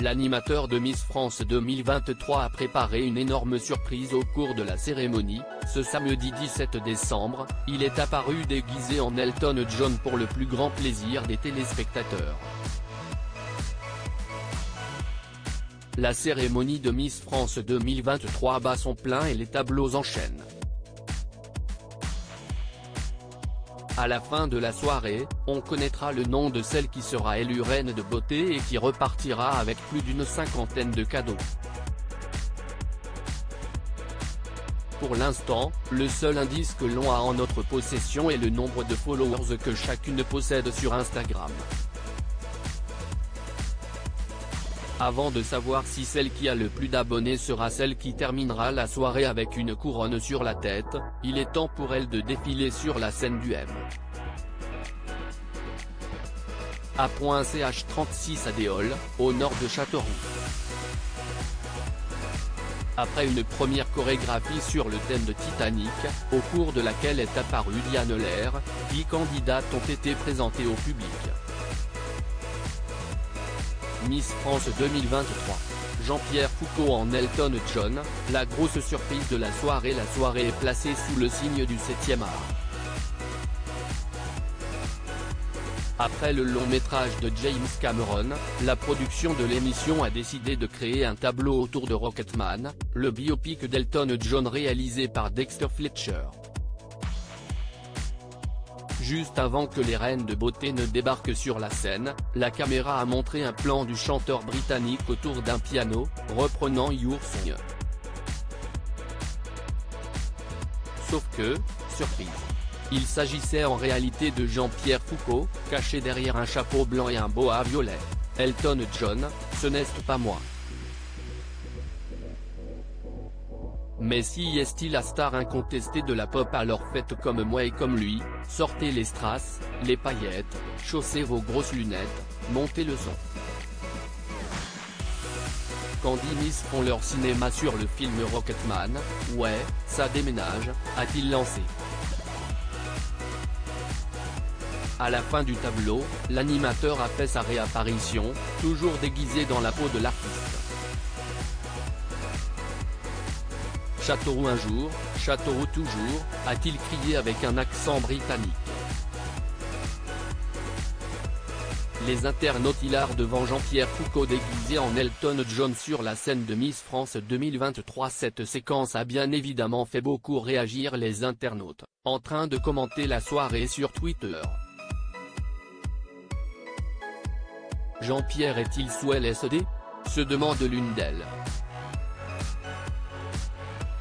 L'animateur de Miss France 2023 a préparé une énorme surprise au cours de la cérémonie. Ce samedi 17 décembre, il est apparu déguisé en Elton John pour le plus grand plaisir des téléspectateurs. La cérémonie de Miss France 2023 bat son plein et les tableaux enchaînent. À la fin de la soirée, on connaîtra le nom de celle qui sera élue reine de beauté et qui repartira avec plus d'une cinquantaine de cadeaux. Pour l'instant, le seul indice que l'on a en notre possession est le nombre de followers que chacune possède sur Instagram. Avant de savoir si celle qui a le plus d'abonnés sera celle qui terminera la soirée avec une couronne sur la tête, il est temps pour elle de défiler sur la scène du M. A.ch36 à Déol, au nord de Châteauroux. Après une première chorégraphie sur le thème de Titanic, au cours de laquelle est apparue Diane Lair, 10 candidates ont été présentées au public. Miss France 2023. Jean-Pierre Foucault en Elton John, la grosse surprise de la soirée est placée sous le signe du 7e art. Après le long métrage de James Cameron, la production de l'émission a décidé de créer un tableau autour de Rocketman, le biopic d'Elton John réalisé par Dexter Fletcher. Juste avant que les reines de beauté ne débarquent sur la scène, la caméra a montré un plan du chanteur britannique autour d'un piano, reprenant Your Song. Sauf que, surprise, il s'agissait en réalité de Jean-Pierre Foucault, caché derrière un chapeau blanc et un boa violet. Elton John, ce n'est pas moi. Mais si est-il la star incontestée de la pop, alors faites comme moi et comme lui, sortez les strass, les paillettes, chaussez vos grosses lunettes, montez le son. Quand 10 Miss font leur cinéma sur le film Rocketman, ouais, ça déménage, a-t-il lancé. À la fin du tableau, l'animateur a fait sa réapparition, toujours déguisé dans la peau de l'artiste. Châteauroux un jour, Châteauroux toujours, a-t-il crié avec un accent britannique. Les internautes hilarent devant Jean-Pierre Foucault déguisé en Elton John sur la scène de Miss France 2023. Cette séquence a bien évidemment fait beaucoup réagir les internautes, en train de commenter la soirée sur Twitter. Jean-Pierre est-il sous LSD? Se demande l'une d'elles.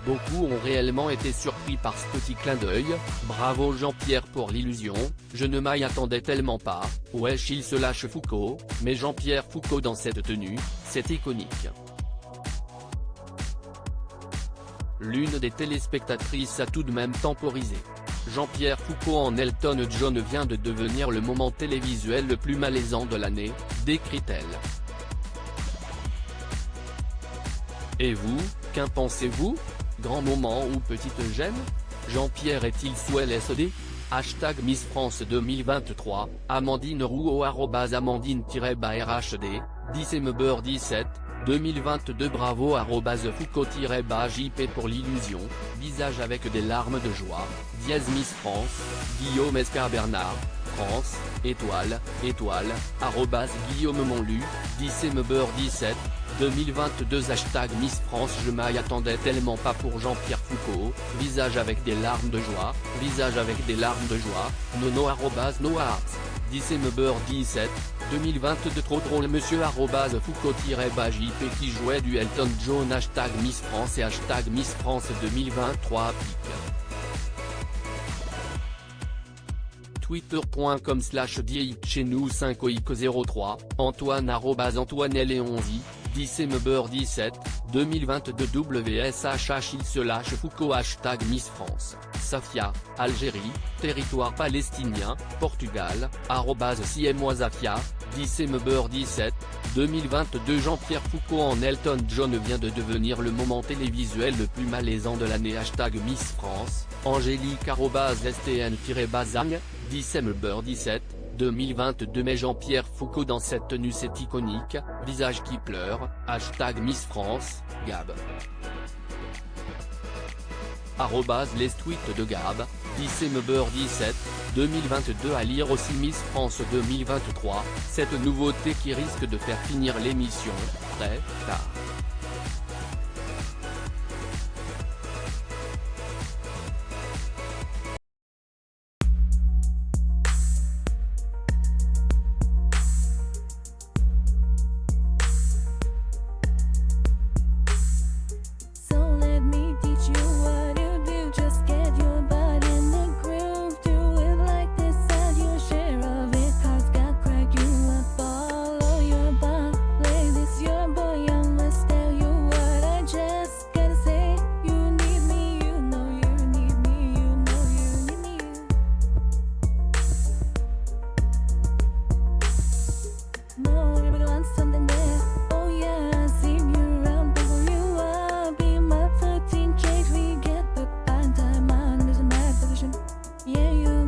Beaucoup ont réellement été surpris par ce petit clin d'œil. Bravo Jean-Pierre pour l'illusion, je ne m'y attendais tellement pas. Wesh, il se lâche Foucault, mais Jean-Pierre Foucault dans cette tenue, c'est iconique. L'une des téléspectatrices a tout de même temporisé. Jean-Pierre Foucault en Elton John vient de devenir le moment télévisuel le plus malaisant de l'année, décrit-elle. Et vous, qu'en pensez-vous? Grand moment ou petite gêne? Jean-Pierre est-il sous LSD? Hashtag Miss France 2023, Amandine Rouault @Amandine-RHD, December17, 2022 bravo @Foucault-JP pour l'illusion, visage avec des larmes de joie, dièse Miss France, Guillaume Escar Bernard, France, étoile, @Guillaume Monlu, December17, 2022 hashtag Miss France. Je m'y attendais tellement pas pour Jean-Pierre Foucault, visage avec des larmes de joie, Nono @Noah, December17, 2022 trop drôle monsieur @Foucault-JP qui jouait du Elton John hashtag Miss France et hashtag Miss France 2023 pique. Twitter.com/DieChenou5oic03, Antoine @AntoineLeonzi, December17, 2022 WSHH il se lâche Foucault hashtag Miss France, Safia, Algérie, territoire palestinien, Portugal, @CMOisafia, December17, 2022 Jean-Pierre Foucault en Elton John vient de devenir le moment télévisuel le plus malaisant de l'année hashtag Miss France, Angélique @STN-Bazang, December17, 2022 mais Jean-Pierre Foucault dans cette tenue c'est iconique, visage qui pleure, hashtag Miss France, Gab. Les tweets de Gab, December17, 2022 à lire aussi Miss France 2023, cette nouveauté qui risque de faire finir l'émission, très tard. Yeah, you